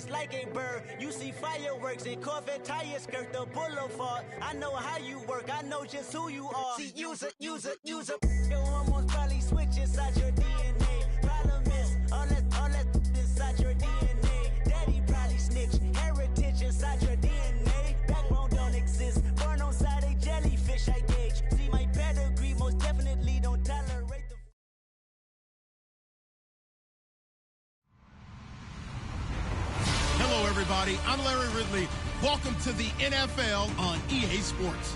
just like a bird. You see fireworks and Corvette tires skirt the boulevard. I know how you work, I know just who you are. See, use a your hormones probably switch inside your DNA. Problem is, all that inside your DNA. Daddy probably snitch, heritage inside your DNA. Backbone don't exist, born on side a jellyfish I gauge. See my pedigree, most definitely don't tolerate the... Hello, everybody. I'm Larry Ridley. Welcome to the NFL on EA Sports.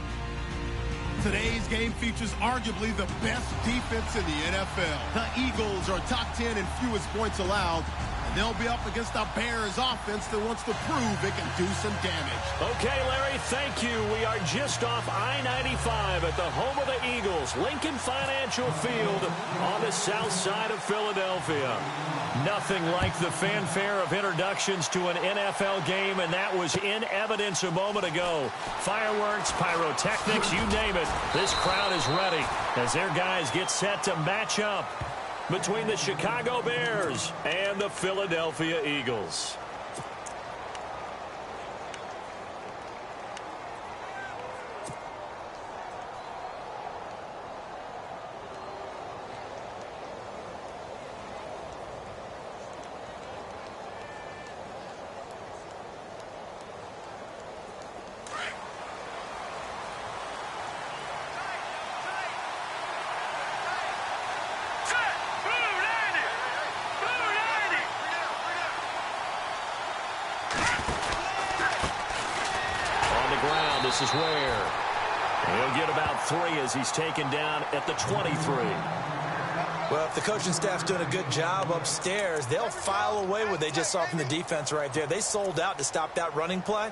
Today's game features arguably the best defense in the NFL. The Eagles are top 10 in fewest points allowed, and they'll be up against a Bears offense that wants to prove it can do some damage. Okay, Larry, thank you. We are just off I-95 at the home of the Eagles, Lincoln Financial Field on the south side of Philadelphia. Nothing like the fanfare of introductions to an NFL game, and that was in evidence a moment ago. Fireworks, pyrotechnics, you name it. This crowd is ready as their guys get set to match up between the Chicago Bears and the Philadelphia Eagles. This is where he'll get about 3 as he's taken down at the 23. Well, if the coaching staff's doing a good job upstairs, they'll file away what they just saw from the defense right there. They sold out to stop that running play.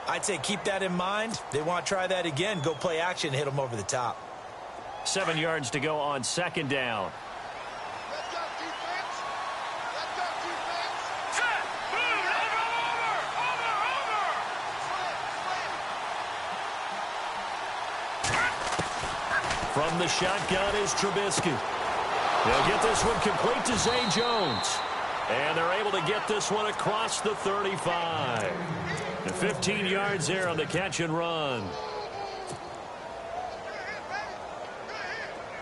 I'd say keep that in mind. They want to try that again. Go play action, hit them over the top. 7 yards to go on second down. From the shotgun is Trubisky. They'll get this one complete to Zay Jones. And they're able to get this one across the 35. The 15 yards there on the catch and run.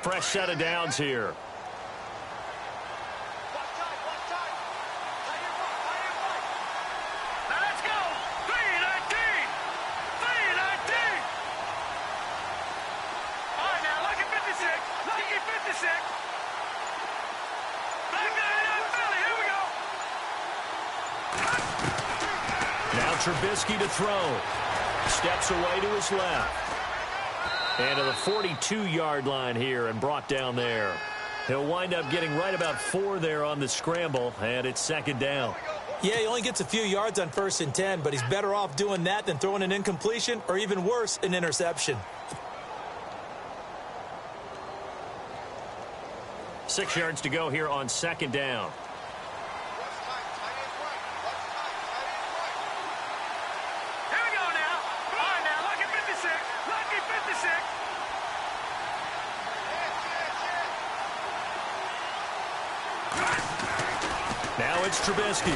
Fresh set of downs here. Trubisky to throw. Steps away to his left. And to the 42-yard line here and brought down there. He'll wind up getting right about 4 there on the scramble, and it's second down. Yeah, he only gets a few yards on 1st and 10, but he's better off doing that than throwing an incompletion or even worse, an interception. 6 yards to go here on second down. Now it's Trubisky.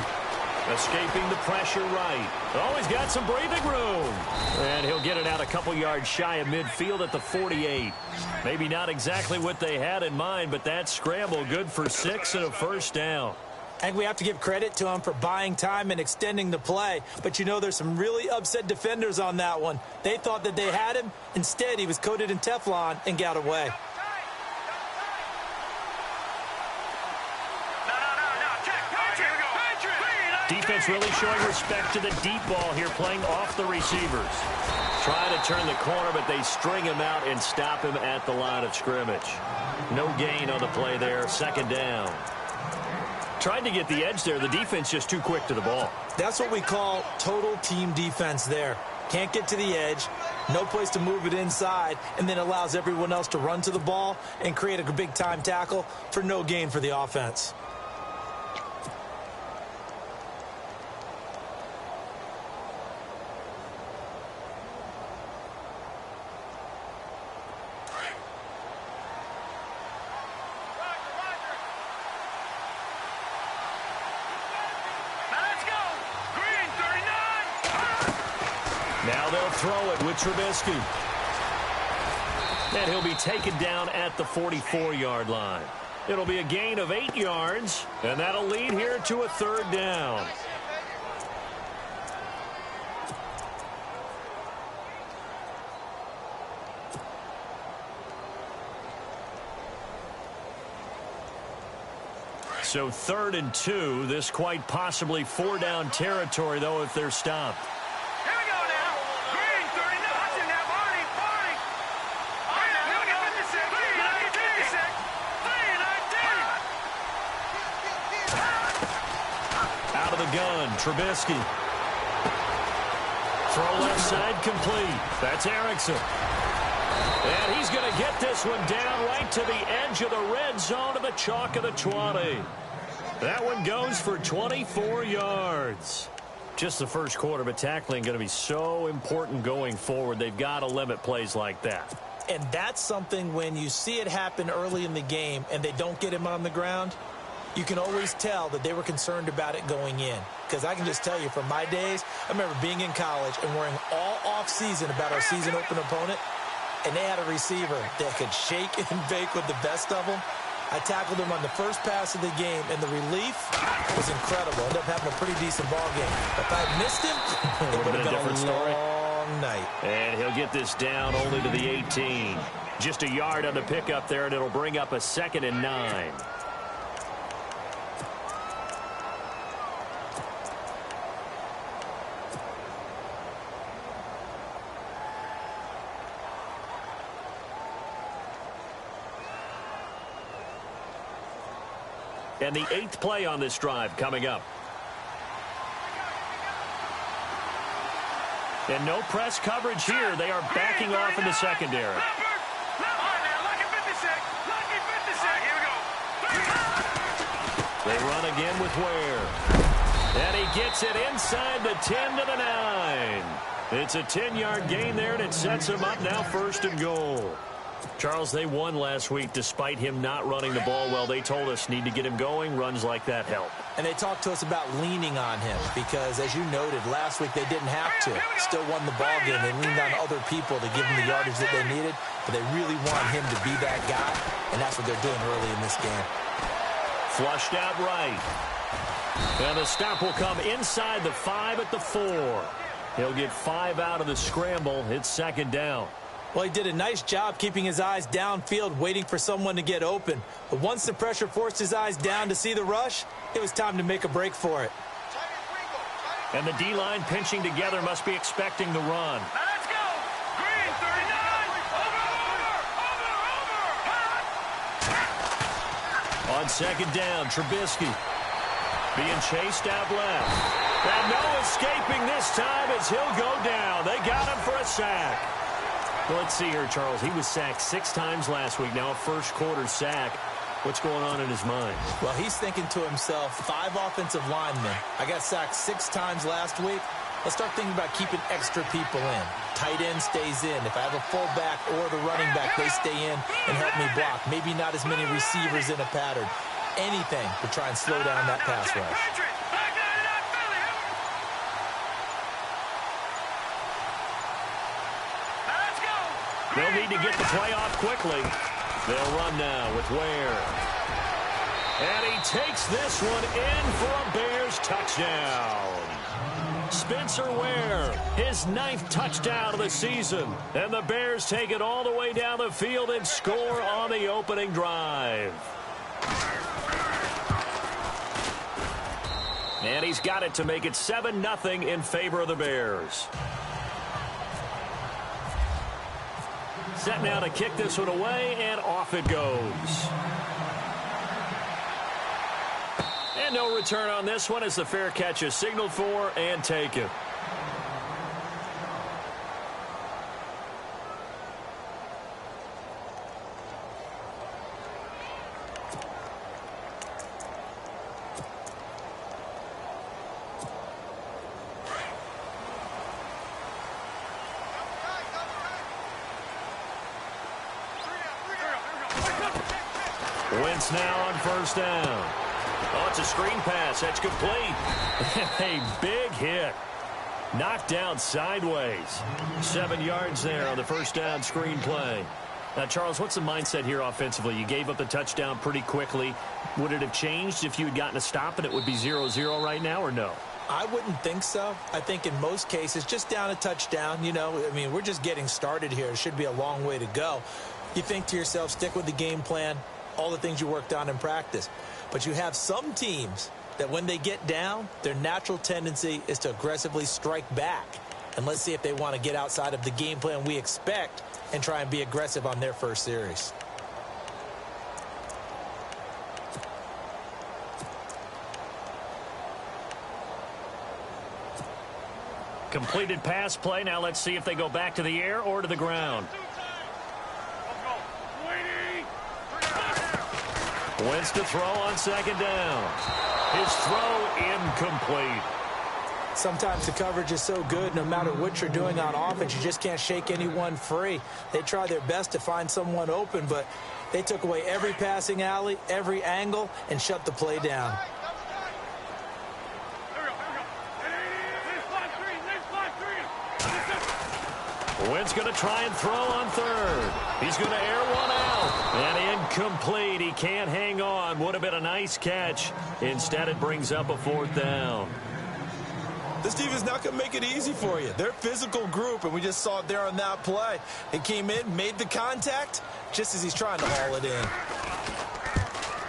Escaping the pressure right. Oh, he's got some breathing room. And he'll get it out a couple yards shy of midfield at the 48. Maybe not exactly what they had in mind, but that scramble good for 6 and a first down. I think we have to give credit to him for buying time and extending the play. But, you know, there's some really upset defenders on that one. They thought that they had him. Instead, he was coated in Teflon and got away. Defense really showing respect to the deep ball here, playing off the receivers. Trying to turn the corner, but they string him out and stop him at the line of scrimmage. No gain on the play there, second down. Tried to get the edge there. The defense just too quick to the ball. That's what we call total team defense there. Can't get to the edge, no place to move it inside, and then allows everyone else to run to the ball and create a big-time tackle for no gain for the offense. Now they'll throw it with Trubisky. And he'll be taken down at the 44-yard line. It'll be a gain of 8 yards, and that'll lead here to a 3rd down. So 3rd and 2. This quite possibly 4-down territory, though, if they're stopped. Here we go now. Green, 39. Watch it now, Barney. Look at 56. 319. Out of the gun, Trubisky. Throw left side complete. That's Erickson. And he's going to get this one down right to the edge of the red zone to the chalk of the 20. That one goes for 24 yards. Just the first quarter, but tackling going to be so important going forward. They've got to limit plays like that. And that's something when you see it happen early in the game and they don't get him on the ground, you can always tell that they were concerned about it going in. Because I can just tell you from my days, I remember being in college and worrying all off-season about our season open opponent, and they had a receiver that could shake and bake with the best of them. I tackled him on the first pass of the game, and the relief was incredible. Ended up having a pretty decent ball game. If I had missed him, it would have been a long night. And he'll get this down only to the 18. Just a yard on the pickup there, and it'll bring up a 2nd and 9. And the 8th play on this drive coming up. And no press coverage here. They are backing off in the secondary. They run again with Ware. And he gets it inside the 10 to the 9. It's a 10-yard gain there, and it sets him up now 1st and goal. Charles, they won last week despite him not running the ball well. They told us need to get him going. Runs like that help. And they talked to us about leaning on him because, as you noted, last week they didn't have to. Still won the ball game. They leaned on other people to give them the yardage that they needed, but they really want him to be that guy, and that's what they're doing early in this game. Flushed out right. And the stop will come inside the 5 at the 4. He'll get 5 out of the scramble. It's 2nd down. Well, he did a nice job keeping his eyes downfield, waiting for someone to get open. But once the pressure forced his eyes down to see the rush, it was time to make a break for it. And the D-line pinching together must be expecting the run. Now let's go. Green, 39. On 2nd down, Trubisky being chased out left. And no escaping this time as he'll go down. They got him for a sack. Well, let's see here, Charles. He was sacked 6 times last week. Now a first-quarter sack. What's going on in his mind? Well, he's thinking to himself, 5 offensive linemen. I got sacked 6 times last week. Let's start thinking about keeping extra people in. Tight end stays in. If I have a fullback or the running back, they stay in and help me block. Maybe not as many receivers in a pattern. Anything to try and slow down that pass rush. They'll need to get the play off quickly. They'll run now with Ware. And he takes this one in for a Bears touchdown. Spencer Ware, his 9th touchdown of the season. And the Bears take it all the way down the field and score on the opening drive. And he's got it to make it 7-0 in favor of the Bears. Set now to kick this one away, and off it goes. And no return on this one as the fair catch is signaled for and taken. Wentz now on 1st down. Oh, it's a screen pass. That's complete. A big hit. Knocked down sideways. 7 yards there on the first down screen play. Now, Charles, what's the mindset here offensively? You gave up the touchdown pretty quickly. Would it have changed if you had gotten a stop and it would be 0-0 right now, or no? I wouldn't think so. I think in most cases, just down a touchdown, you know, I mean, we're just getting started here. It should be a long way to go. You think to yourself, stick with the game plan, all the things you worked on in practice. But you have some teams that when they get down, their natural tendency is to aggressively strike back. And let's see if they want to get outside of the game plan we expect and try and be aggressive on their first series. Completed pass play. Now let's see if they go back to the air or to the ground. Wentz to throw on second down. His throw incomplete. Sometimes the coverage is so good, no matter what you're doing on offense, you just can't shake anyone free. They try their best to find someone open, but they took away every passing alley, every angle, and shut the play down. Wentz going to try and throw on third. He's going to air one out. And incomplete. He can't hang on. Would have been a nice catch. Instead, it brings up a fourth down. This team is not going to make it easy for you. They're a physical group, and we just saw it there on that play. He came in, made the contact, just as he's trying to haul it in.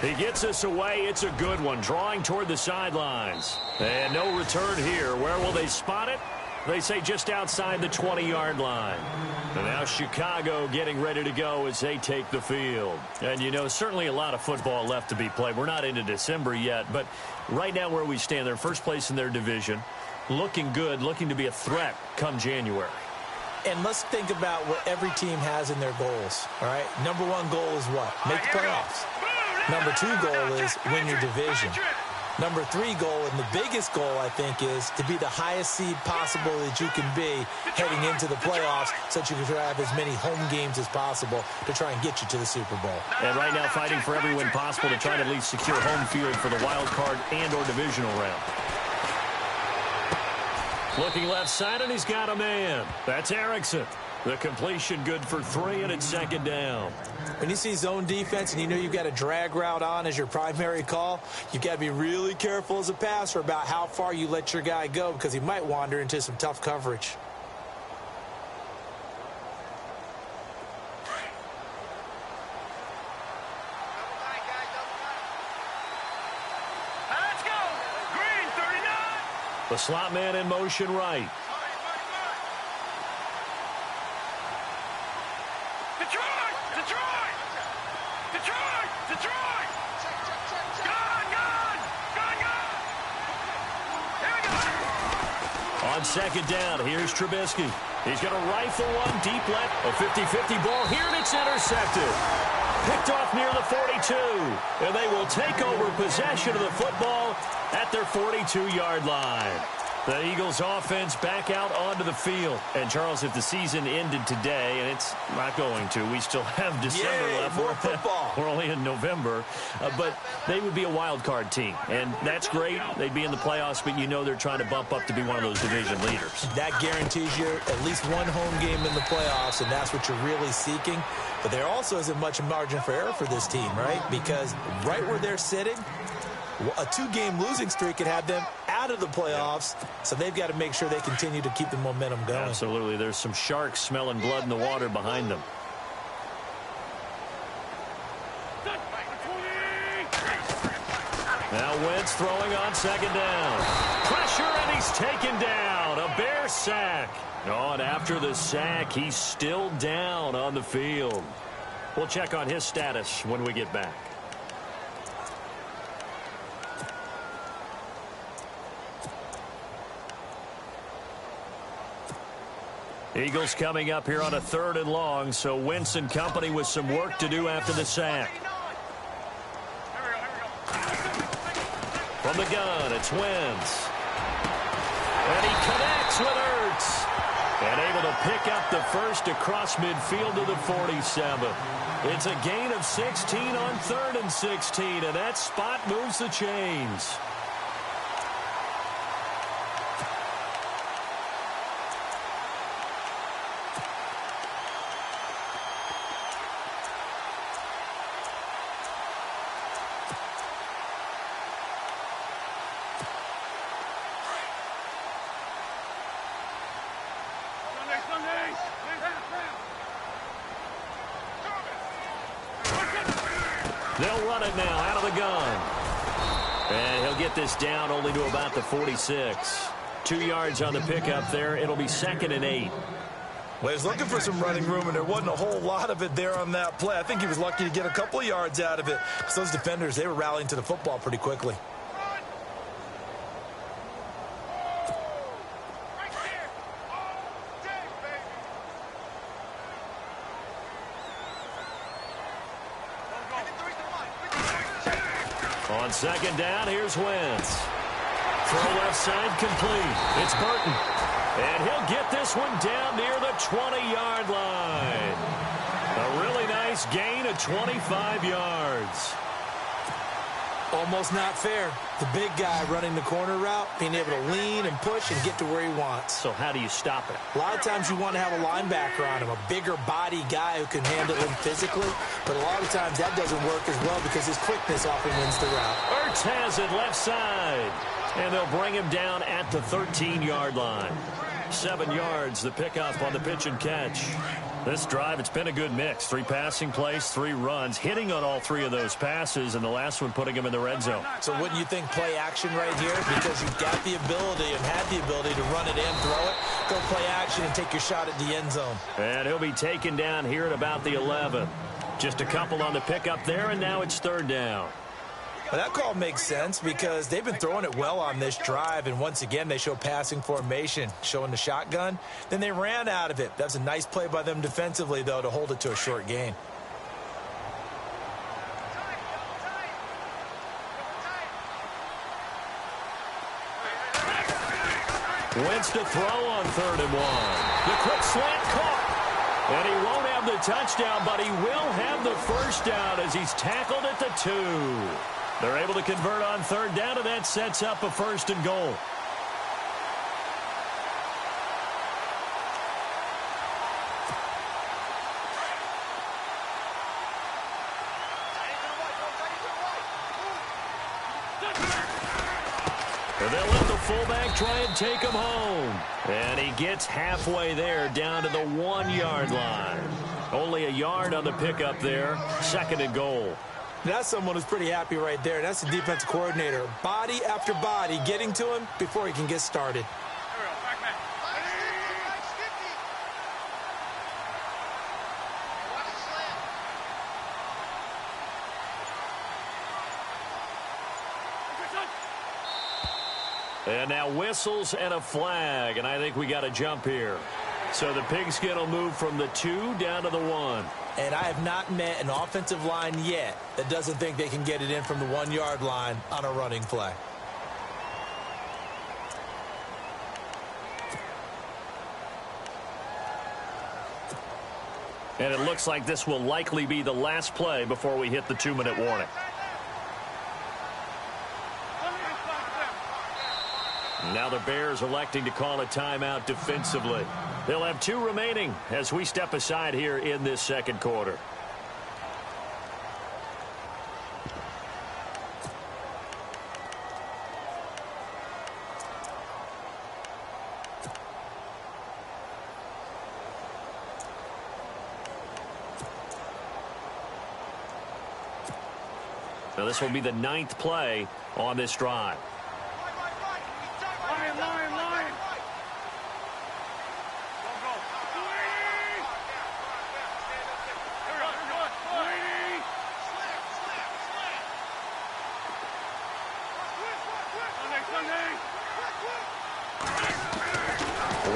He gets us away. It's a good one. Drawing toward the sidelines. And no return here. Where will they spot it? They say just outside the 20-yard line. And now Chicago getting ready to go as they take the field. And, you know, certainly a lot of football left to be played. We're not into December yet, but right now where we stand, they're first place in their division. Looking good, looking to be a threat come January. And let's think about what every team has in their goals, all right? Number one goal is what? Make the playoffs. Number two goal is win your division. Number three goal, and the biggest goal, I think, is to be the highest seed possible that you can be heading into the playoffs so that you can have as many home games as possible to try and get you to the Super Bowl. And right now fighting for every win possible to try to at least secure home field for the wild card and or divisional round. Looking left side, and he's got a man. That's Erickson. The completion good for 3, and it's second down. When you see zone defense and you know you've got a drag route on as your primary call, you've got to be really careful as a passer about how far you let your guy go because he might wander into some tough coverage. Let's go. Green 39. The slot man in motion right. On second down, here's Trubisky. He's going to rifle one deep left. A 50-50 ball here, and it's intercepted. Picked off near the 42. And they will take over possession of the football at their 42-yard line. The Eagles offense back out onto the field. And, Charles, if the season ended today, and it's not going to, we still have December left. More football. We're only in November. But they would be a wild card team. And that's great. They'd be in the playoffs, but you know they're trying to bump up to be one of those division leaders. That guarantees you at least one home game in the playoffs, and that's what you're really seeking. But there also isn't much margin for error for this team, right? Because right where they're sitting, a 2-game losing streak could have them out of the playoffs, so they've got to make sure they continue to keep the momentum going. Absolutely. There's some sharks smelling blood in the water behind them. Now Wentz throwing on second down. Pressure, and he's taken down. A Bear sack. Oh, and after the sack, he's still down on the field. We'll check on his status when we get back. Eagles coming up here on a 3rd and long, so Wentz and company with some work to do after the sack. From the gun, it's Wentz. And he connects with Ertz. And able to pick up the first across midfield to the 47. It's a gain of 16 on 3rd and 16, and that spot moves the chains. They'll run it now out of the gun. And he'll get this down only to about the 46. 2 yards on the pickup there. It'll be 2nd and 8. Well, he was looking for some running room, and there wasn't a whole lot of it there on that play. I think he was lucky to get a couple of yards out of it. Because those defenders, they were rallying to the football pretty quickly. On 2nd down, here's Wentz. Throw left side complete. It's Burton. And he'll get this one down near the 20-yard line. A really nice gain of 25 yards. Almost not fair. The big guy running the corner route, being able to lean and push and get to where he wants. So how do you stop it? A lot of times you want to have a linebacker on him, a bigger body guy who can handle him physically. But a lot of times that doesn't work as well because his quickness often wins the route. Ertz has it left side. And they'll bring him down at the 13-yard line. 7 yards, the pickup on the pitch and catch. This drive, it's been a good mix. 3 passing plays, 3 runs, hitting on all 3 of those passes, and the last one putting him in the red zone. So wouldn't you think play action right here? Because you've got the ability and had the ability to run it in, throw it, go play action and take your shot at the end zone. And he'll be taken down here at about the 11. Just a couple on the pickup there, and now it's 3rd down. Well, that call makes sense because they've been throwing it well on this drive, and once again they show passing formation, showing the shotgun. Then they ran out of it. That was a nice play by them defensively, though, to hold it to a short gain. Wentz to throw on 3rd and 1. The quick slant caught. And he won't have the touchdown, but he will have the first down as he's tackled at the 2. They're able to convert on 3rd down, and that sets up a 1st and goal. And they'll let the fullback try and take him home. And he gets halfway there down to the 1-yard line. Only a yard on the pickup there. 2nd and goal. That's someone who's pretty happy right there. That's the defensive coordinator. Body after body getting to him before he can get started. And now whistles and a flag, and I think we got a jump here. So the pigskin will move from the 2 down to the 1. And I have not met an offensive line yet that doesn't think they can get it in from the 1-yard line on a running play. And it looks like this will likely be the last play before we hit the 2-minute warning. Now the Bears electing to call a timeout defensively. They'll have 2 remaining as we step aside here in this 2nd quarter. Now this will be the 9th play on this drive.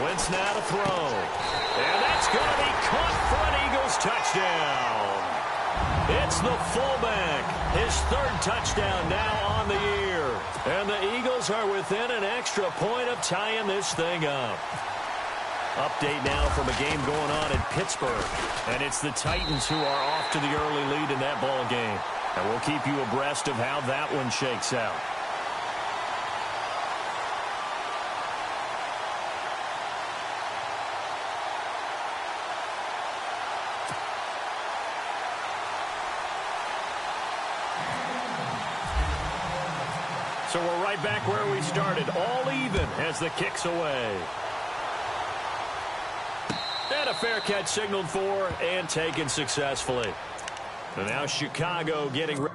Wentz now to throw. And that's going to be caught for an Eagles touchdown. It's the fullback. His 3rd touchdown now on the year. And the Eagles are within an extra point of tying this thing up. Update now from a game going on in Pittsburgh. And it's the Titans who are off to the early lead in that ball game. And we'll keep you abreast of how that one shakes out. So we're right back where we started, all even as the kick's away. And a fair catch signaled for and taken successfully. And now Chicago getting ready.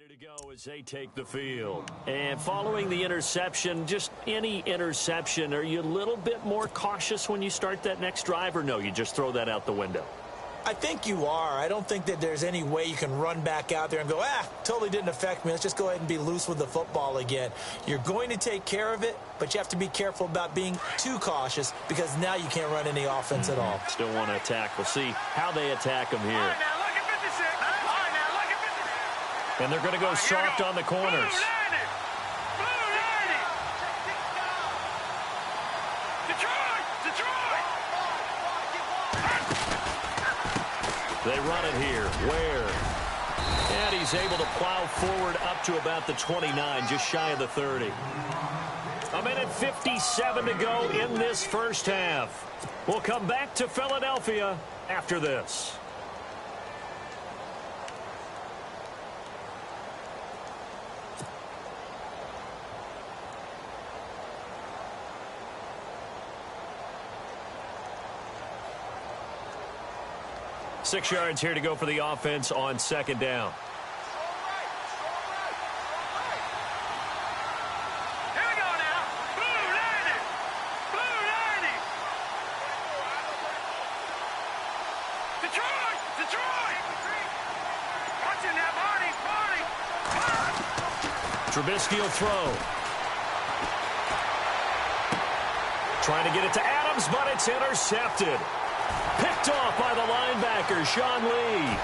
Ready to go as they take the field. And following the interception, just any interception, are you a little bit more cautious when you start that next drive, or no, you just throw that out the window? I think you are. I don't think that there's any way you can run back out there and go, totally didn't affect me. Let's just go ahead and be loose with the football again. You're going to take care of it, but you have to be careful about being too cautious because now you can't run any offense at all. Still want to attack. We'll see how they attack them here. All right, now look at 56. All right, now look at 56. And they're going to go soft on the corners. They run it here. Where? And he's able to plow forward up to about the 29, just shy of the 30. A minute 57 to go in this first half. We'll come back to Philadelphia after this. Six yards here to go for the offense on second down. Here we go now. Blue 90. Blue 90. Detroit. Detroit. Watch it now, Barney. Trubisky will throw. Trying to get it to Adams, but it's intercepted. Picked off by the linebacker, Sean Lee.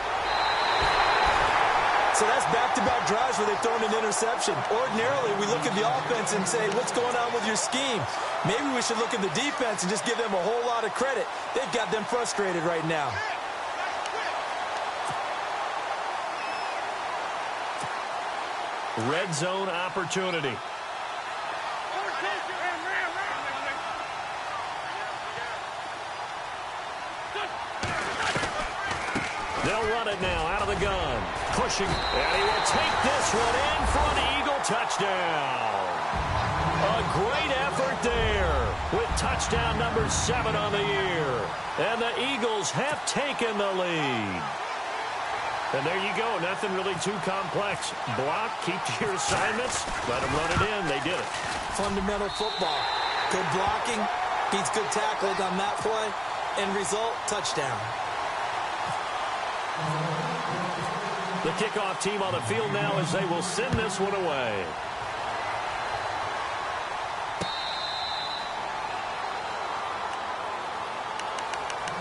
So that's back-to-back drives where they've thrown an interception. Ordinarily, we look at the offense and say, what's going on with your scheme? Maybe we should look at the defense and just give them a whole lot of credit. They've got them frustrated right now. Red zone opportunity. They'll run it now out of the gun. Pushing. And he will take this one in for an Eagle touchdown. A great effort there with touchdown number 7 on the year. And the Eagles have taken the lead. And there you go. Nothing really too complex. Block, keep to your assignments, let them run it in. They did it. Fundamental football. Good blocking, beats good tackling on that play. End result, touchdown. The kickoff team on the field now as they will send this one away.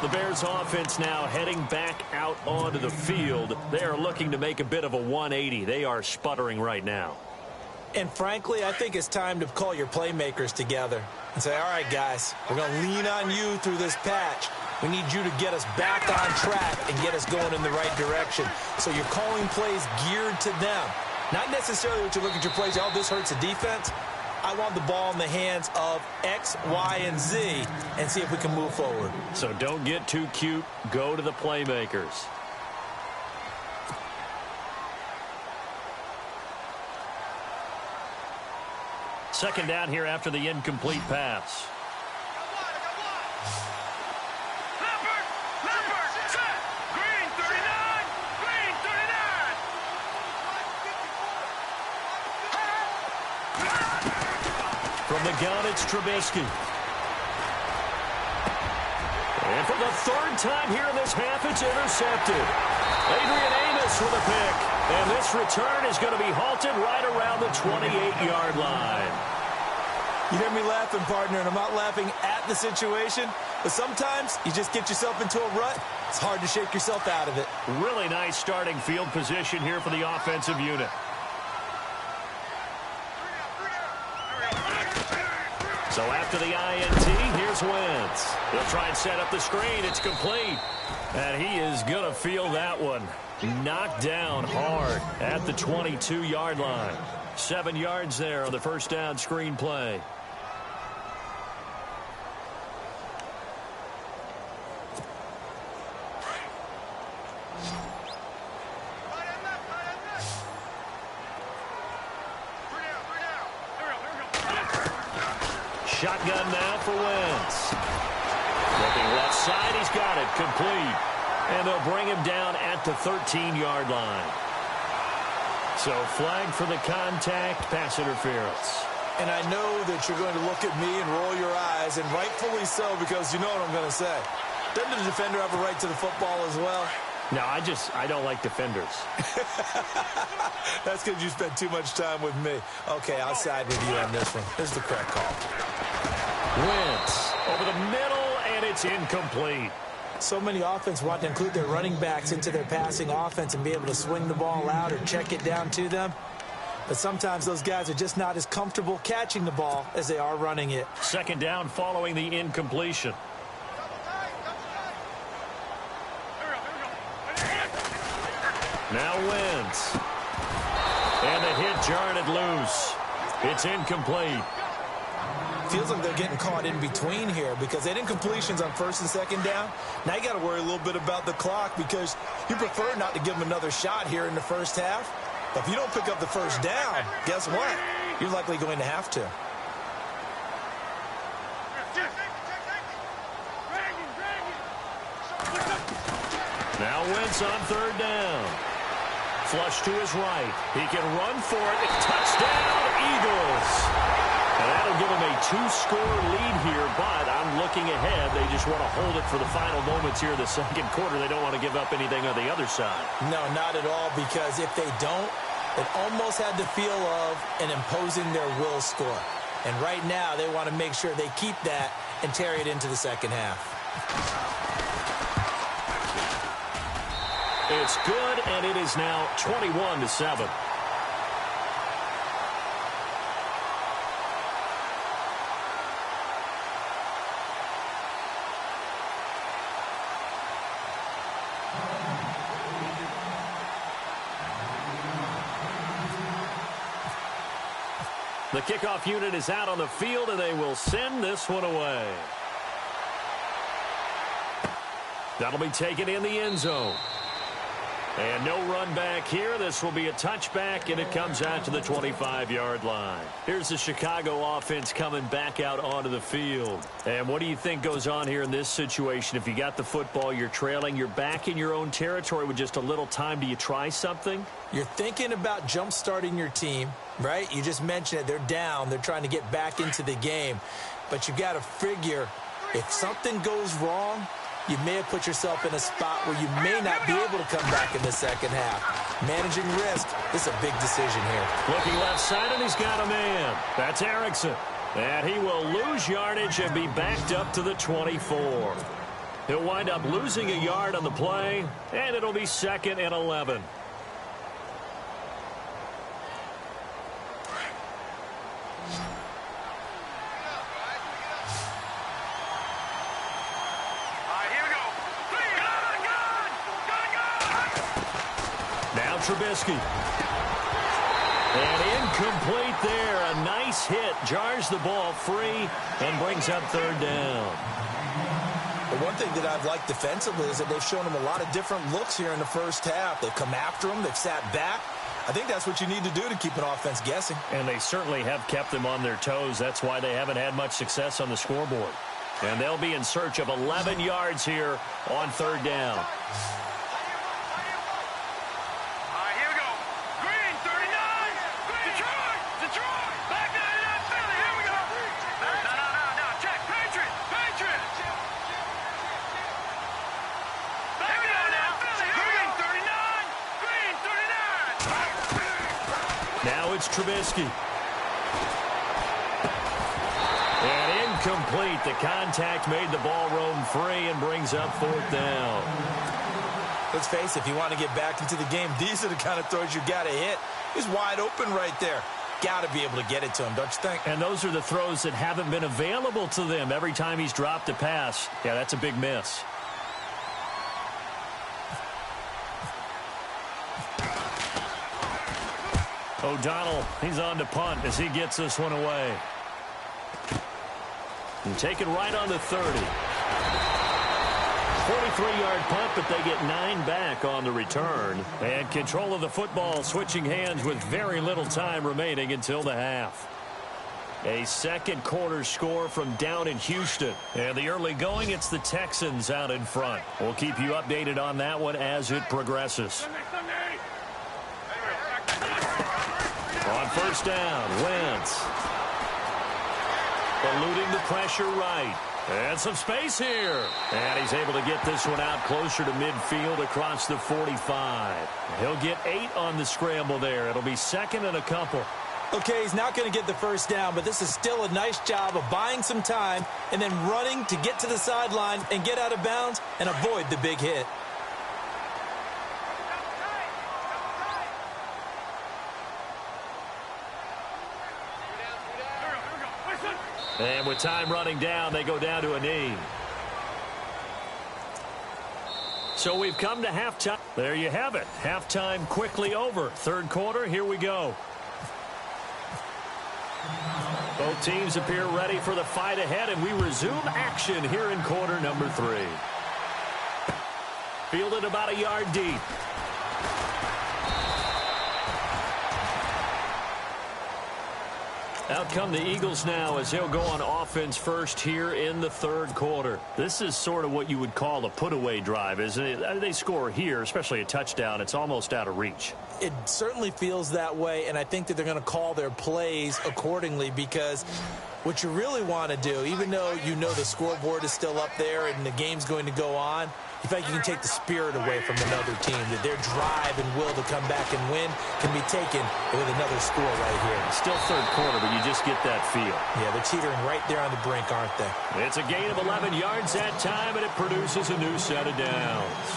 The Bears offense now heading back out onto the field. They are looking to make a bit of a 180. They are sputtering right now. And frankly, I think it's time to call your playmakers together and say, all right, guys, we're going to lean on you through this patch. We need you to get us back on track and get us going in the right direction. So you're calling plays geared to them. Not necessarily what you look at your plays, oh, this hurts the defense. I want the ball in the hands of X, Y, and Z and see if we can move forward. So don't get too cute. Go to the playmakers. Second down here after the incomplete pass. From the gun, it's Trubisky. And for the third time here in this half, it's intercepted. Adrian Amos with a pick. And this return is going to be halted right around the 28-yard line. You hear me laughing, partner, and I'm not laughing at the situation, but sometimes you just get yourself into a rut. It's hard to shake yourself out of it. Really nice starting field position here for the offensive unit. So after the INT, here's Wentz. He'll try and set up the screen. It's complete. And he is going to feel that one. Knocked down hard at the 22-yard line. 7 yards there on the first down screen play. Shotgun now for Wentz. Looking left side, he's got it, complete. And they'll bring him down at the 13-yard line. So flag for the contact, pass interference. And I know that you're going to look at me and roll your eyes, and rightfully so, because you know what I'm going to say. Doesn't the defender have a right to the football as well? No, I don't like defenders. That's because you spent too much time with me. Okay, I'll side with you on this one. Here's the correct call. Wentz over the middle, and it's incomplete. So many offenses want to include their running backs into their passing offense and be able to swing the ball out or check it down to them. But sometimes those guys are just not as comfortable catching the ball as they are running it. Second down following the incompletion. Now Wentz. And the hit jarred it loose. It's incomplete. Feels like they're getting caught in between here because they didn't completions on first and second down. Now you got to worry a little bit about the clock because you prefer not to give them another shot here in the first half. But if you don't pick up the first down, guess what? You're likely going to have to. Now Wentz on third down. Flush to his right. He can run for it. Touchdown, Eagles. And that'll give them a 2-score lead here, but I'm looking ahead. They just want to hold it for the final moments here in the second quarter. They don't want to give up anything on the other side. No, not at all, because if they don't, it almost had the feel of an imposing their will score. And right now, they want to make sure they keep that and carry it into the second half. It's good, and it is now 21-7. The kickoff unit is out on the field, and they will send this one away. That'll be taken in the end zone. And no run back here. This will be a touchback, and it comes out to the 25-yard line. Here's the Chicago offense coming back out onto the field. And what do you think goes on here in this situation? If you got the football, you're trailing, you're back in your own territory with just a little time. Do you try something? You're thinking about jump-starting your team, right? You just mentioned it. They're down. They're trying to get back into the game. But you got to figure if something goes wrong, you may have put yourself in a spot where you may not be able to come back in the second half. Managing risk is a big decision here. Looking left side, and he's got a man. That's Erickson. And he will lose yardage and be backed up to the 24. He'll wind up losing a yard on the play, and it'll be 2nd and 11. Trubisky. And incomplete there. A nice hit. Jars the ball free and brings up third down. The one thing that I've liked defensively is that they've shown them a lot of different looks here in the first half. They've come after them. They've sat back. I think that's what you need to do to keep an offense guessing. And they certainly have kept them on their toes. That's why they haven't had much success on the scoreboard. And they'll be in search of 11 yards here on third down. It's Trubisky. And incomplete. The contact made the ball roam free and brings up fourth down. Let's face it, if you want to get back into the game, these are the kind of throws you got to hit. He's wide open right there. Got to be able to get it to him, don't you think? And those are the throws that haven't been available to them every time he's dropped a pass. Yeah, that's a big miss. O'Donnell, he's on to punt as he gets this one away. And take it right on the 30. 43-yard punt, but they get 9 back on the return. And control of the football switching hands with very little time remaining until the half. A second quarter score from down in Houston. And the early going, it's the Texans out in front. We'll keep you updated on that one as it progresses. On first down, Wentz. Eluding the pressure right. And some space here. And he's able to get this one out closer to midfield across the 45. He'll get 8 on the scramble there. It'll be second and a couple. Okay, he's not going to get the first down, but this is still a nice job of buying some time and then running to get to the sideline and get out of bounds and avoid the big hit. And with time running down, they go down to a knee. So we've come to halftime. There you have it. Halftime quickly over. Third quarter, here we go. Both teams appear ready for the fight ahead, and we resume action here in quarter number 3. Fielded about a yard deep. Out come the Eagles now as they'll go on offense first here in the third quarter. This is sort of what you would call a put-away drive, isn't it? They score here, especially a touchdown. It's almost out of reach. It certainly feels that way, and I think that they're going to call their plays accordingly because what you really want to do, even though you know the scoreboard is still up there and the game's going to go on, you think you can take the spirit away from another team, that their drive and will to come back and win can be taken with another score right here. Still third quarter, but you just get that feel. Yeah, they're teetering right there on the brink, aren't they? It's a gain of 11 yards that time, and it produces a new set of downs.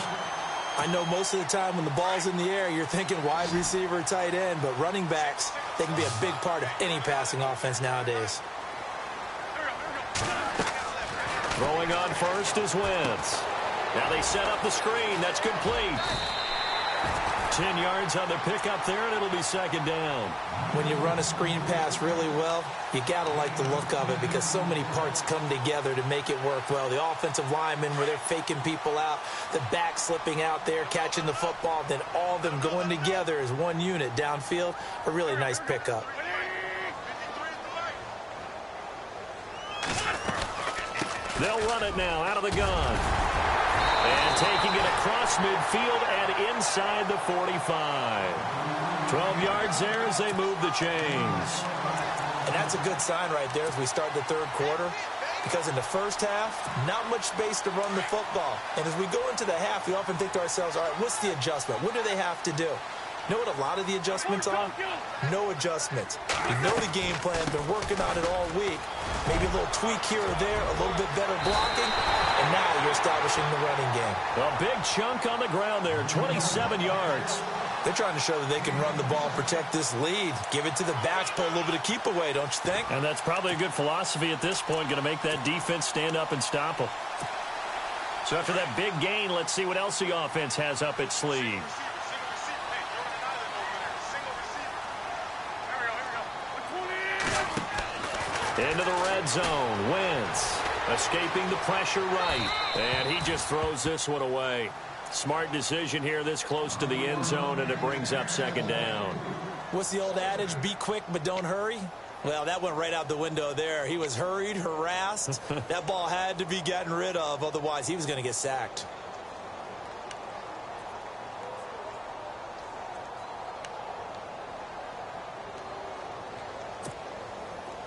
I know most of the time when the ball's in the air, you're thinking wide receiver, tight end, but running backs, they can be a big part of any passing offense nowadays. Throwing on first is Wentz. Now they set up the screen. That's complete. 10 yards on the pickup there, and it'll be second down. When you run a screen pass really well, you got to like the look of it because so many parts come together to make it work well. The offensive linemen where they're faking people out, the back slipping out there, catching the football, then all of them going together as one unit downfield. A really nice pickup. They'll run it now out of the gun. And taking it across midfield and inside the 45. 12 yards there as they move the chains. And that's a good sign right there as we start the third quarter. Because in the first half, not much space to run the football. And as we go into the half, we often think to ourselves, all right, what's the adjustment? What do they have to do? You know what a lot of the adjustments are? No adjustments. You know the game plan, been working on it all week. Maybe a little tweak here or there, a little bit better blocking, and now you're establishing the running game. A big chunk on the ground there, 27 yards. They're trying to show that they can run the ball and protect this lead. Give it to the backs, put a little bit of keep away, don't you think? And that's probably a good philosophy at this point, going to make that defense stand up and stop them. So after that big gain, let's see what else the offense has up its sleeve. Into the red zone. Wentz escaping the pressure right. And he just throws this one away. Smart decision here this close to the end zone, and it brings up second down. What's the old adage? Be quick, but don't hurry. Well, that went right out the window there. He was hurried, harassed. That ball had to be gotten rid of. Otherwise, he was going to get sacked.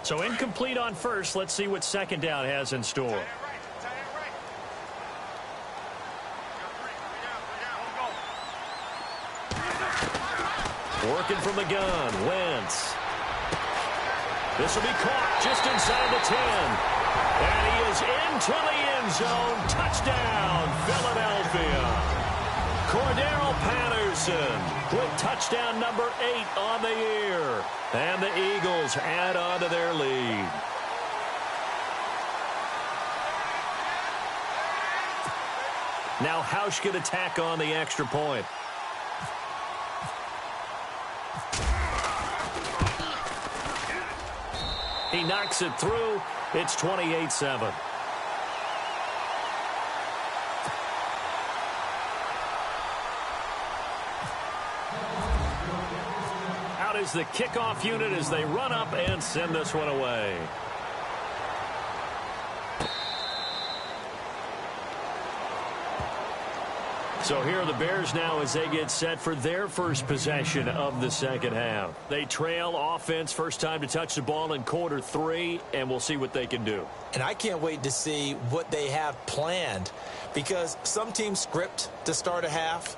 So incomplete on first. Let's see what second down has in store. Working from the gun, Wentz. This will be caught just inside the 10. And he is into the end zone. Touchdown, Philadelphia. Cordero Patterson with touchdown number 8 on the year. And the Eagles add on to their lead. Now Hausch can attack on the extra point. He knocks it through. It's 28-7. Out is the kickoff unit as they run up and send this one away. So here are the Bears now as they get set for their first possession of the second half. They trail offense, first time to touch the ball in quarter 3, and we'll see what they can do. And I can't wait to see what they have planned, because some teams script to start a half.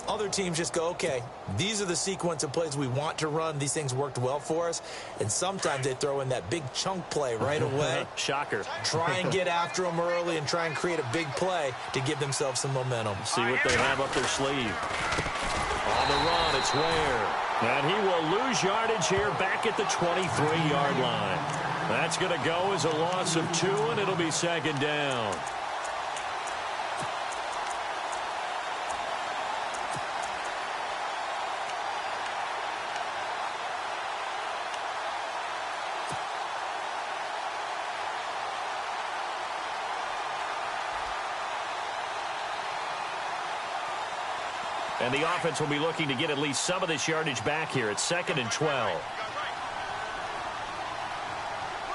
Other teams just go, okay, these are the sequence of plays we want to run. These things worked well for us. And sometimes they throw in that big chunk play right away. Shocker. Try and get after them early and try and create a big play to give themselves some momentum. See what they have up their sleeve. On the run, it's Ware. And he will lose yardage here back at the 23-yard line. That's going to go as a loss of 2, and it'll be second down. And the offense will be looking to get at least some of this yardage back here. It's 2nd and 12.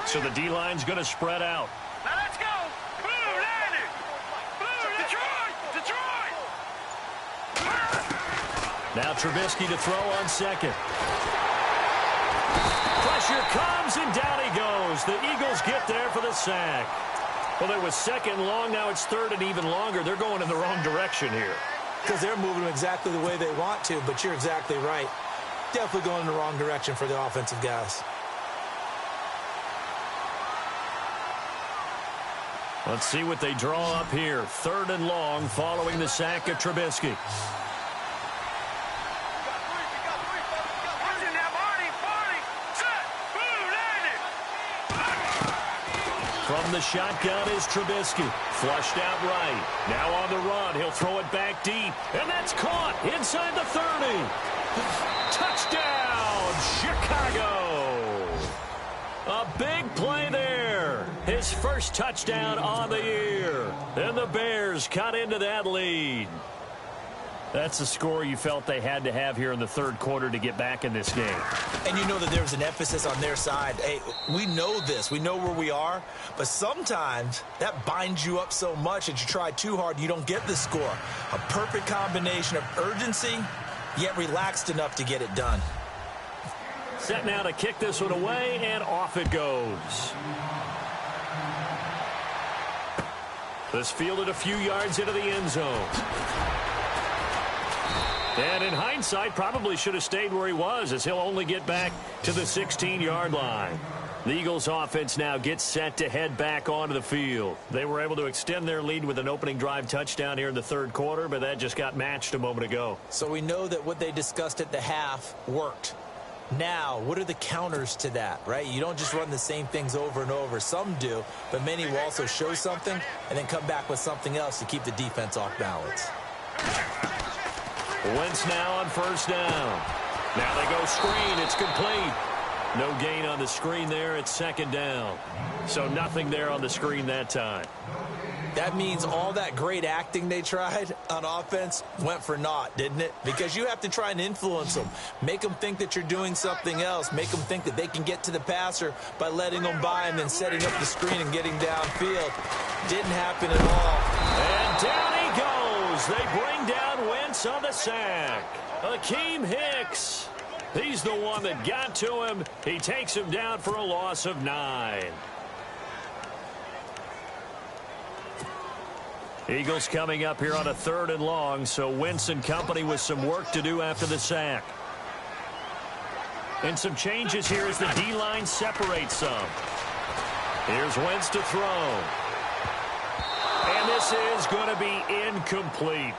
So the D-line's going to spread out. Now let's go. Blue, landing. Blue, Detroit. Detroit. Now Trubisky to throw on second. Pressure comes, and down he goes. The Eagles get there for the sack. Well, it was 2nd and long. Now it's 3rd and even longer. They're going in the wrong direction here. Because they're moving them exactly the way they want to, but you're exactly right. Definitely going in the wrong direction for the offensive guys. Let's see what they draw up here. 3rd and long following the sack of Trubisky. From the shotgun is Trubisky. Flushed out right. Now on the run. He'll throw it back deep. And that's caught inside the 30. Touchdown, Chicago. A big play there. His first touchdown on the year. And the Bears cut into that lead. That's the score you felt they had to have here in the 3rd quarter to get back in this game. And you know that there was an emphasis on their side. Hey, we know this. We know where we are. But sometimes that binds you up so much that you try too hard, you don't get the score. A perfect combination of urgency, yet relaxed enough to get it done. Set now to kick this one away, and off it goes. This fielded a few yards into the end zone. And in hindsight, probably should have stayed where he was, as he'll only get back to the 16-yard line. The Eagles offense now gets set to head back onto the field. They were able to extend their lead with an opening drive touchdown here in the 3rd quarter, but that just got matched a moment ago. So we know that what they discussed at the half worked. Now, what are the counters to that, right? You don't just run the same things over and over. Some do, but many will also show something and then come back with something else to keep the defense off balance. Wentz now on 1st down. Now they go screen. It's complete. No gain on the screen there. It's 2nd down. So nothing there on the screen that time. That means all that great acting they tried on offense went for naught, didn't it? Because you have to try and influence them. Make them think that you're doing something else. Make them think that they can get to the passer by letting them by and then setting up the screen and getting downfield. Didn't happen at all. And down he goes. They bring down Wentz on the sack. Akeem Hicks. He's the one that got to him. He takes him down for a loss of 9. Eagles coming up here on a 3rd and long, so Wentz and company with some work to do after the sack. And some changes here as the D-line separates some. Here's Wentz to throw. And this is going to be incomplete.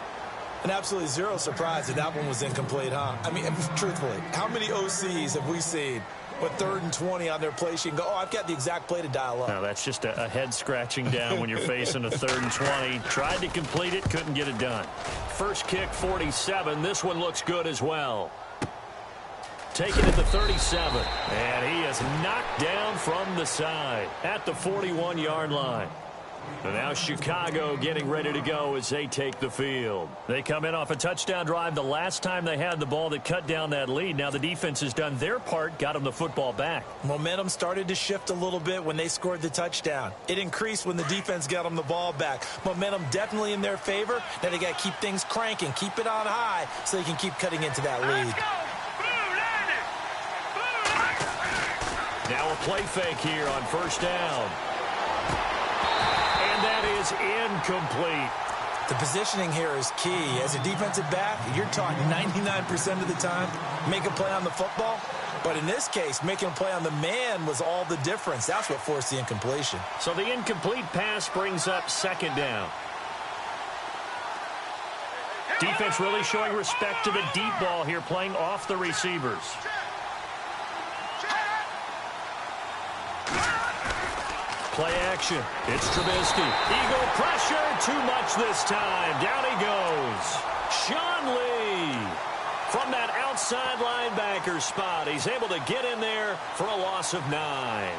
And absolutely zero surprise that that one was incomplete, huh? I mean, truthfully, how many OCs have we seen with 3rd and 20 on their play sheet and go, oh, I've got the exact play to dial up? No, that's just a head scratching down when you're facing a 3rd and 20. Tried to complete it, couldn't get it done. First kick, 47. This one looks good as well. Taken at the 37. And he is knocked down from the side at the 41-yard line. And now Chicago getting ready to go as they take the field. They come in off a touchdown drive the last time they had the ball that cut down that lead. Now the defense has done their part, got them the football back. Momentum started to shift a little bit when they scored the touchdown. It increased when the defense got them the ball back. Momentum definitely in their favor. Now they got to keep things cranking, keep it on high so they can keep cutting into that lead. Now a play fake here on first down. And that is incomplete. The positioning here is key. As a defensive back, you're taught 99% of the time, make a play on the football. But in this case, making a play on the man was all the difference. That's what forced the incompletion. So the incomplete pass brings up second down. Defense really showing respect to the deep ball here, playing off the receivers. Play action. It's Trubisky. Eagle pressure. Too much this time. Down he goes. Sean Lee. From that outside linebacker spot, he's able to get in there for a loss of 9.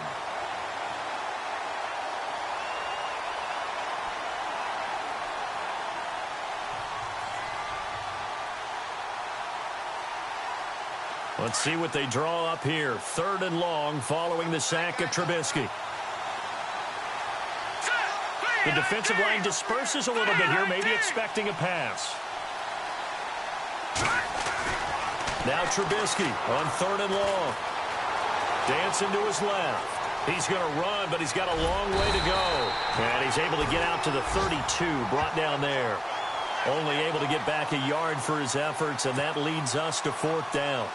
Let's see what they draw up here. 3rd and long following the sack of Trubisky. The defensive line disperses a little bit here, maybe expecting a pass. Now Trubisky on 3rd and long. Dancing to his left. He's going to run, but he's got a long way to go. And he's able to get out to the 32, brought down there. Only able to get back a yard for his efforts, and that leads us to 4th down.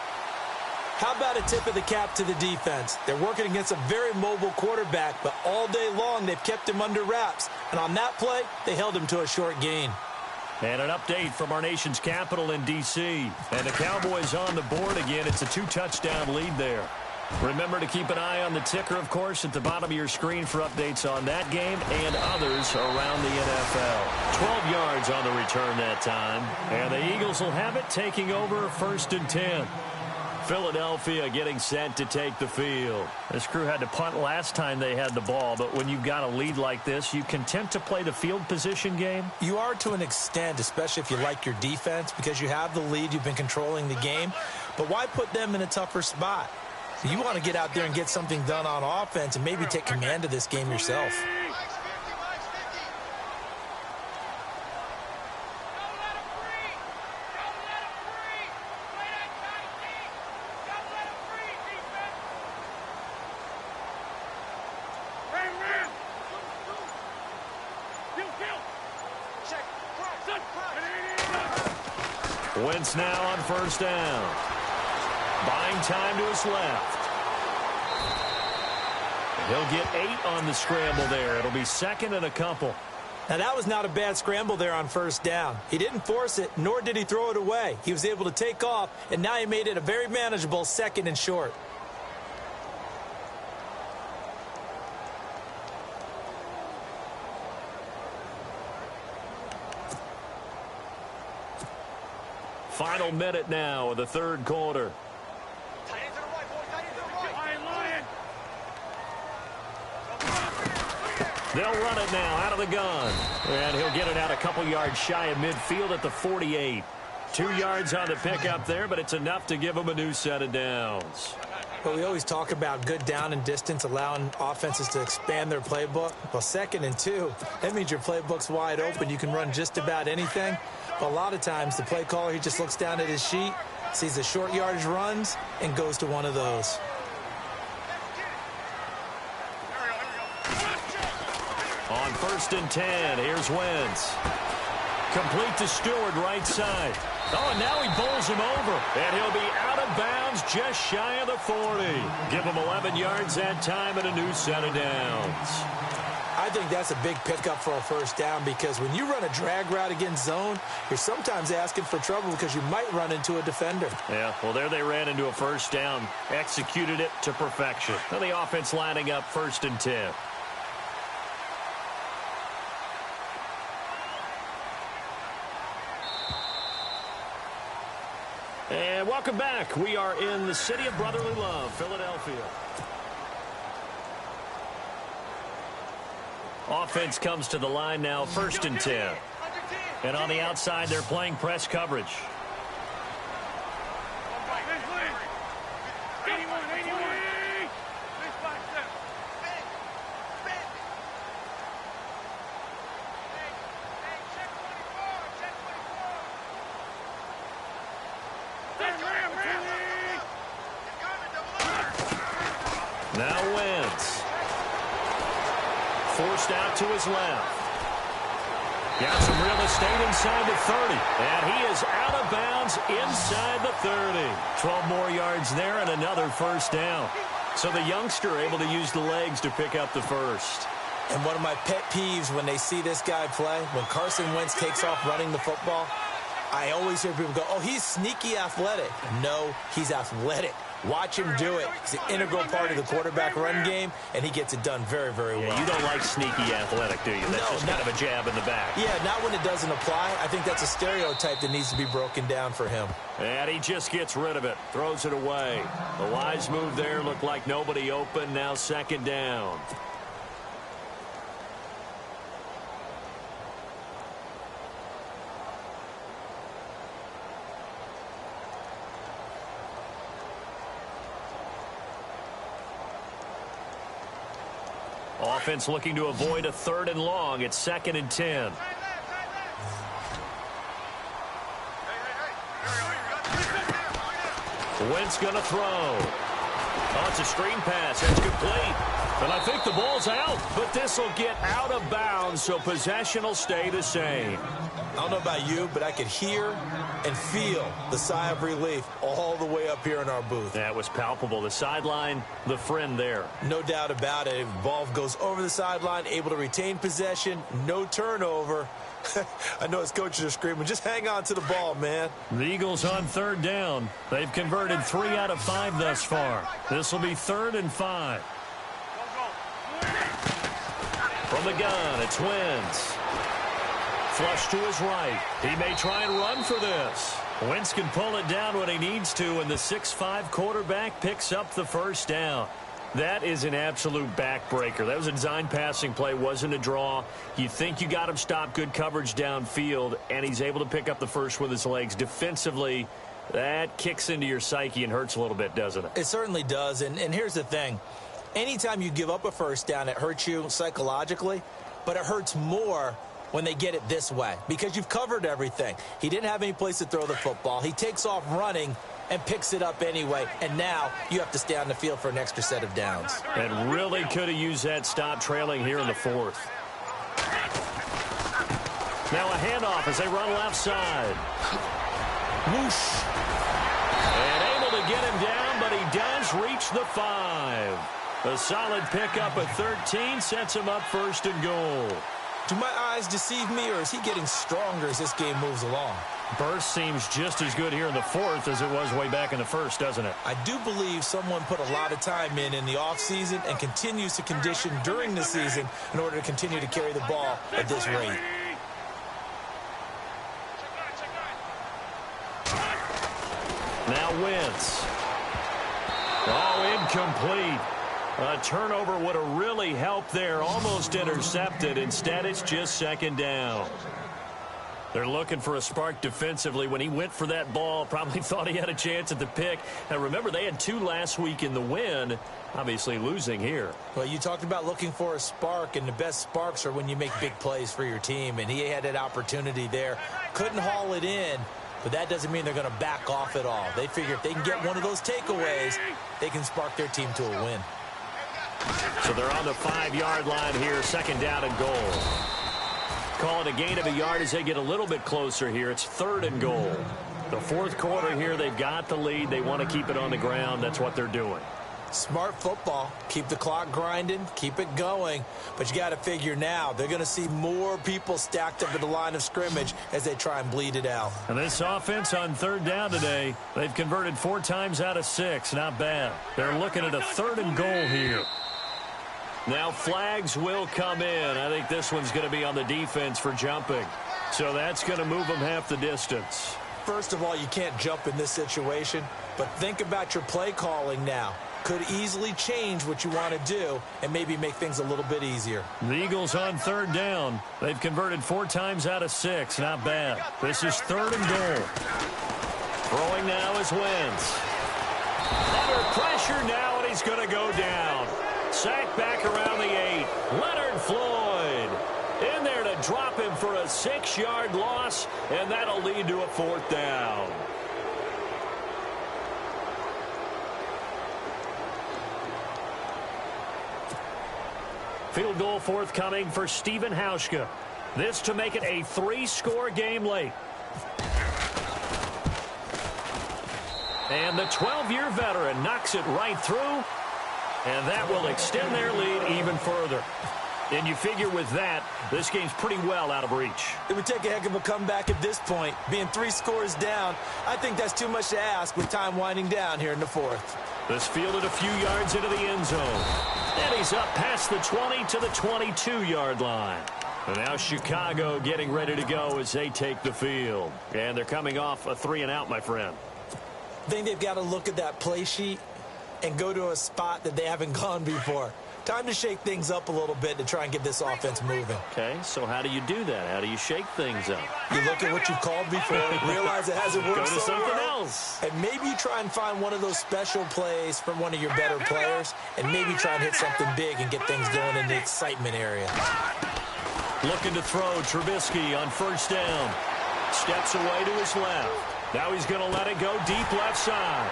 How about a tip of the cap to the defense? They're working against a very mobile quarterback, but all day long they've kept him under wraps. And on that play, they held him to a short gain. And an update from our nation's capital in D.C. And the Cowboys on the board again. It's a 2-touchdown lead there. Remember to keep an eye on the ticker, of course, at the bottom of your screen for updates on that game and others around the NFL. 12 yards on the return that time. And the Eagles will have it, taking over 1st and 10. Philadelphia getting set to take the field. This crew had to punt last time they had the ball, but when you've got a lead like this, you content to play the field position game? You are to an extent, especially if you like your defense, because you have the lead, you've been controlling the game. But why put them in a tougher spot? You want to get out there and get something done on offense and maybe take command of this game yourself. Wentz now on 1st down. Buying time to his left. He'll get 8 on the scramble there. It'll be 2nd and a couple. Now, that was not a bad scramble there on 1st down. He didn't force it, nor did he throw it away. He was able to take off, and now he made it a very manageable 2nd and short. Final minute now of the 3rd quarter. They'll run it now out of the gun. And he'll get it out a couple yards shy of midfield at the 48. 2 yards on the pickup there, but it's enough to give him a new set of downs. But we always talk about good down and distance, allowing offenses to expand their playbook. Well, 2nd and 2, that means your playbook's wide open. You can run just about anything. But a lot of times, the play caller, he just looks down at his sheet, sees the short yardage runs, and goes to one of those. On 1st and 10, here's Wentz. Complete to Stewart, right side. Oh, and now he bowls him over. And he'll be out of bounds just shy of the 40. Give him 11 yards that time and a new set of downs. I think that's a big pickup for a 1st down, because when you run a drag route against zone, you're sometimes asking for trouble because you might run into a defender. Yeah, well, there they ran into a 1st down. Executed it to perfection. Now the offense lining up 1st and 10. And welcome back. We are in the city of brotherly love, Philadelphia. Offense comes to the line now, 1st and 10. And on the outside, they're playing press coverage. Now Wentz. Forced out to his left. Got some real estate inside the 30. And he is out of bounds inside the 30. 12 more yards there and another first down. So the youngster able to use the legs to pick up the first. And one of my pet peeves when they see this guy play, when Carson Wentz takes off running the football, I always hear people go, oh, he's sneaky athletic. No, he's athletic. Watch him do it. He's an integral part of the quarterback run game, and he gets it done very, very well. You don't like sneaky athletic, do you? That's just kind of a jab in the back. Yeah, not when it doesn't apply. I think that's a stereotype that needs to be broken down for him. And he just gets rid of it, throws it away. The wise move there, looked like nobody open, now 2nd down. Offense looking to avoid a 3rd and long. It's 2nd and 10. Wentz going to throw. Oh, it's a screen pass. It's complete. And I think the ball's out, but this will get out of bounds, so possession will stay the same. I don't know about you, but I could hear and feel the sigh of relief all the way up here in our booth. That was palpable. The sideline, the friend there. No doubt about it. Ball goes over the sideline, able to retain possession, no turnover. I know his coaches are screaming, just hang on to the ball, man. The Eagles on 3rd down. They've converted 3 out of 5 thus far. This will be 3rd and 5. From the gun, it's Wentz. Flush to his right. He may try and run for this. Wentz can pull it down when he needs to, and the 6'5" quarterback picks up the first down. That is an absolute backbreaker. That was a design passing play, wasn't a draw. You think you got him stopped, good coverage downfield, and he's able to pick up the first with his legs. Defensively, that kicks into your psyche and hurts a little bit, doesn't it? It certainly does, and here's the thing. Anytime you give up a first down, it hurts you psychologically, but it hurts more when they get it this way because you've covered everything. He didn't have any place to throw the football. He takes off running and picks it up anyway, and now you have to stay on the field for an extra set of downs. And really could have used that stop trailing here in the 4th. Now a handoff as they run left side. Whoosh. And able to get him down, but he does reach the 5. A solid pickup at 13 sets him up 1st and goal. Do my eyes deceive me, or is he getting stronger as this game moves along? Burst seems just as good here in the 4th as it was way back in the 1st, doesn't it? I do believe someone put a lot of time in the offseason and continues to condition during the season in order to continue to carry the ball at this rate. Now Wentz. Oh, incomplete. A turnover would have really helped there. Almost intercepted. Instead, it's just 2nd down. They're looking for a spark defensively. When he went for that ball, probably thought he had a chance at the pick. Now, remember, they had 2 last week in the win. Obviously losing here. Well, you talked about looking for a spark, and the best sparks are when you make big plays for your team, and he had that opportunity there. Couldn't haul it in, but that doesn't mean they're going to back off at all. They figure if they can get one of those takeaways, they can spark their team to a win. So they're on the 5-yard line here, 2nd down and goal. Call it a gain of a yard as they get a little bit closer here. It's 3rd and goal. The 4th quarter here, they've got the lead. They want to keep it on the ground. That's what they're doing. Smart football. Keep the clock grinding. Keep it going. But you got to figure now they're going to see more people stacked up at the line of scrimmage as they try and bleed it out. And this offense on 3rd down today, they've converted 4 times out of 6. Not bad. They're looking at a 3rd and goal here. Now flags will come in. I think this one's going to be on the defense for jumping. So that's going to move them half the distance. First of all, you can't jump in this situation, but think about your play calling now. could easily change what you want to do and maybe make things a little bit easier. The Eagles on third down. They've converted 4 times out of 6. Not bad. This is 3rd and goal. Throwing now is Wentz. Under pressure now, and he's going to go down. Sacked back around the 8. Leonard Floyd in there to drop him for a 6-yard loss, and that'll lead to a 4th down. Field goal forthcoming for Stephen Hauschka. This to make it a 3-score game late. And the 12-year veteran knocks it right through, and that will extend their lead even further. And you figure with that, this game's pretty well out of reach. It would take a heck of a comeback at this point. Being 3 scores down, I think that's too much to ask with time winding down here in the 4th. This fielded a few yards into the end zone. And he's up past the 20 to the 22-yard line. And now Chicago getting ready to go as they take the field. And they're coming off a 3-and-out, my friend. I think they've got to look at that play sheet and go to a spot that they haven't gone before. Time to shake things up a little bit to try and get this offense moving. Okay, so how do you do that? How do you shake things up? You look at what you've called before, realize it hasn't worked Go to something well, else. and maybe you try and find one of those special plays from one of your better players, and maybe try and hit something big and get things going in the excitement area. Looking to throw, Trubisky on 1st down. Steps away to his left. Now he's going to let it go deep left side.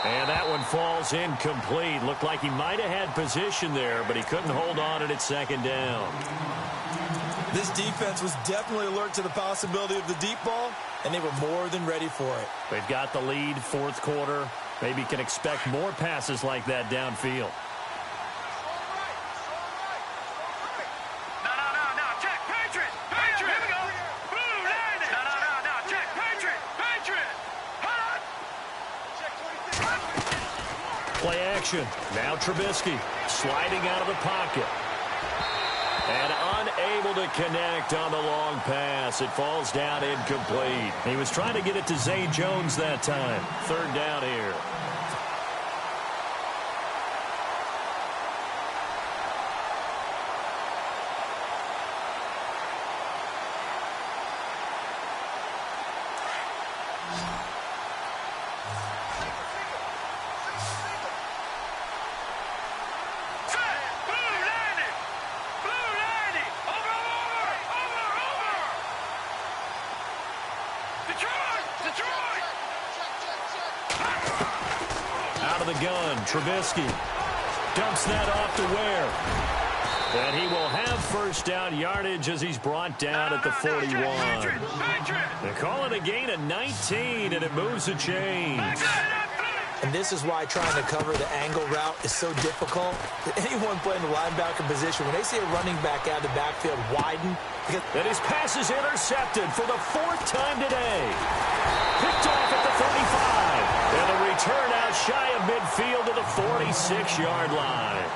And that one falls incomplete. Looked like he might have had position there, but he couldn't hold on at 2nd down. This defense was definitely alert to the possibility of the deep ball, and they were more than ready for it. They've got the lead, 4th quarter. Maybe can expect more passes like that downfield. No, check, Patriot! Here we go! Blue line it! No, check, Patriot! Hot! Play action. Now Trubisky sliding out of the pocket. And unable to connect on the long pass. It falls down incomplete. He was trying to get it to Zay Jones that time. 3rd down here. Out of the gun, Trubisky dumps that off to Ware. And he will have 1st down yardage as he's brought down at the 41. They call it a gain of 19, and it moves the chains. And this is why trying to cover the angle route is so difficult. Anyone playing the linebacker position, when they see a running back out of the backfield widen. And his pass is intercepted for the 4th time today. Picked off at the 35. And a return out shy of midfield to the 46-yard line.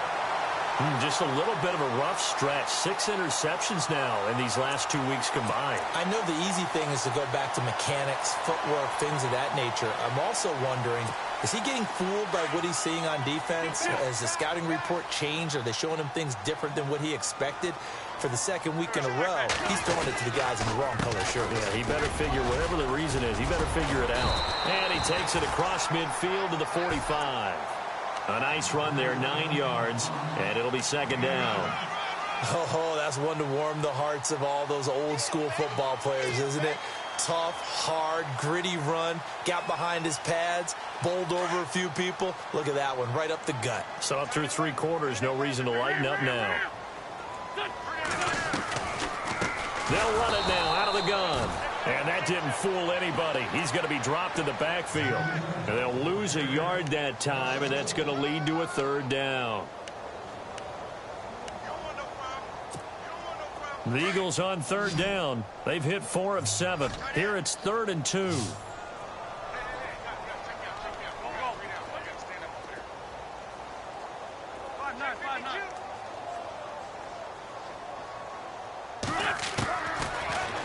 Just a little bit of a rough stretch. 6 interceptions now in these last 2 weeks combined. I know the easy thing is to go back to mechanics, footwork, things of that nature. I'm also wondering, is he getting fooled by what he's seeing on defense? Has the scouting report changed? Are they showing him things different than what he expected? For the 2nd week in a row, he's throwing it to the guys in the wrong color shirt. Yeah, he better figure, whatever the reason is, he better figure it out. And he takes it across midfield to the 45. A nice run there, 9 yards, and it'll be 2nd down. Oh, that's one to warm the hearts of all those old school football players, isn't it? Tough, hard, gritty run, got behind his pads, bowled over a few people. Look at that one, right up the gut. So up through 3 quarters, no reason to lighten up now. They'll run it now out of the gun. And that didn't fool anybody. He's going to be dropped in the backfield. And they'll lose a yard that time, and that's going to lead to a 3rd down. The Eagles on 3rd down. They've hit 4 of 7. Here it's 3rd and 2.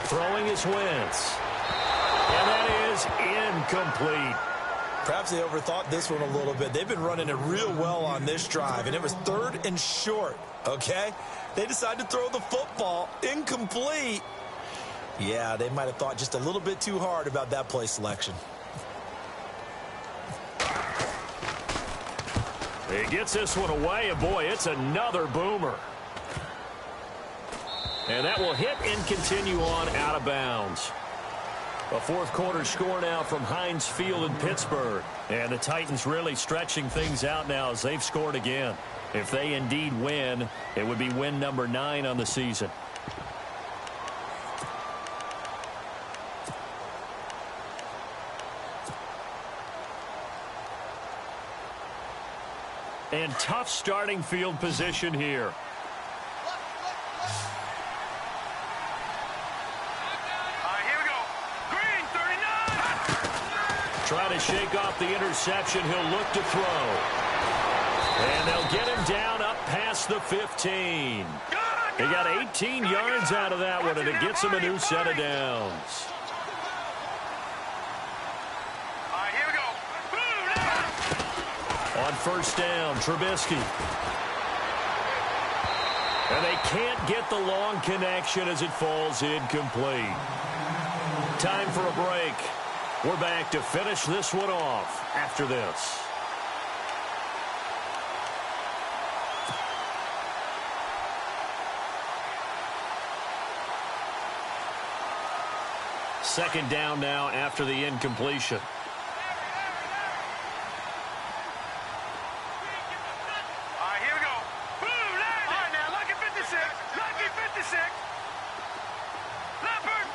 Throwing is Wentz. And that is incomplete. Perhaps they overthought this one a little bit. They've been running it real well on this drive, and it was 3rd and short, okay? They decided to throw the football incomplete. Yeah, they might have thought just a little bit too hard about that play selection. He gets this one away, and boy, it's another boomer. And that will hit and continue on out of bounds. A fourth quarter score now from Heinz Field in Pittsburgh. And the Titans really stretching things out now as they've scored again. If they indeed win, it would be win number 9 on the season. And tough starting field position here. Try to shake off the interception. He'll look to throw. And they'll get him down up past the 15. They got 18 yards out of that one, and it gets him a new set of downs. Here we go. On first down, Trubisky. And they can't get the long connection as it falls incomplete. Time for a break. We're back to finish this one off after this. Second down now after the incompletion. Here we go. All right, now, lucky 56. Lucky 56. Leopard.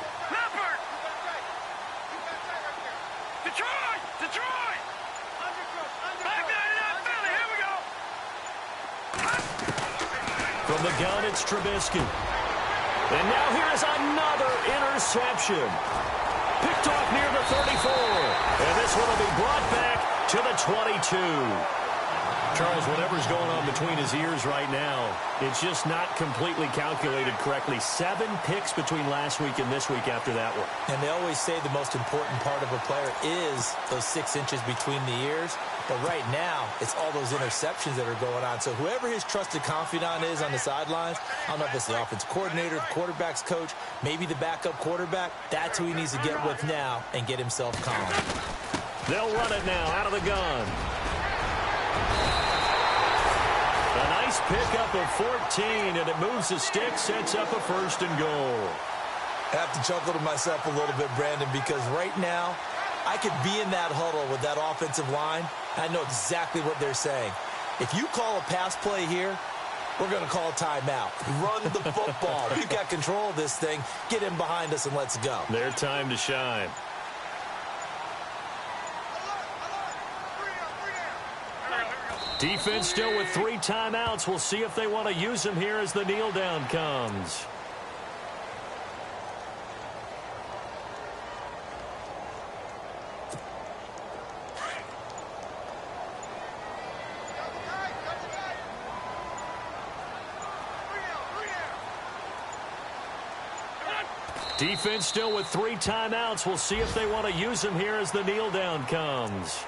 Detroit! Back 99 Philly, here we go! From the gun, it's Trubisky. And now here is another interception. Picked off near the 34. And this one will be brought back to the 22. Charles, whatever's going on between his ears right now, it's just not completely calculated correctly. 7 picks between last week and this week after that one. And they always say the most important part of a player is those 6 inches between the ears. But right now, it's all those interceptions that are going on. So whoever his trusted confidant is on the sidelines, I don't know if it's the offensive coordinator, the quarterback's coach, maybe the backup quarterback, that's who he needs to get with now and get himself calm. They'll run it now out of the gun. A nice pickup of 14, and it moves the stick, sets up a 1st and goal. I have to chuckle to myself a little bit, Brandon, because right now, I could be in that huddle with that offensive line. I know exactly what they're saying. If you call a pass play here, we're going to call a timeout. Run the football. We've got control of this thing. Get in behind us and let's go. Their time to shine. Defense still with 3 timeouts. We'll see if they want to use them here as the kneel down comes. Defense still with 3 timeouts. We'll see if they want to use them here as the kneel down comes.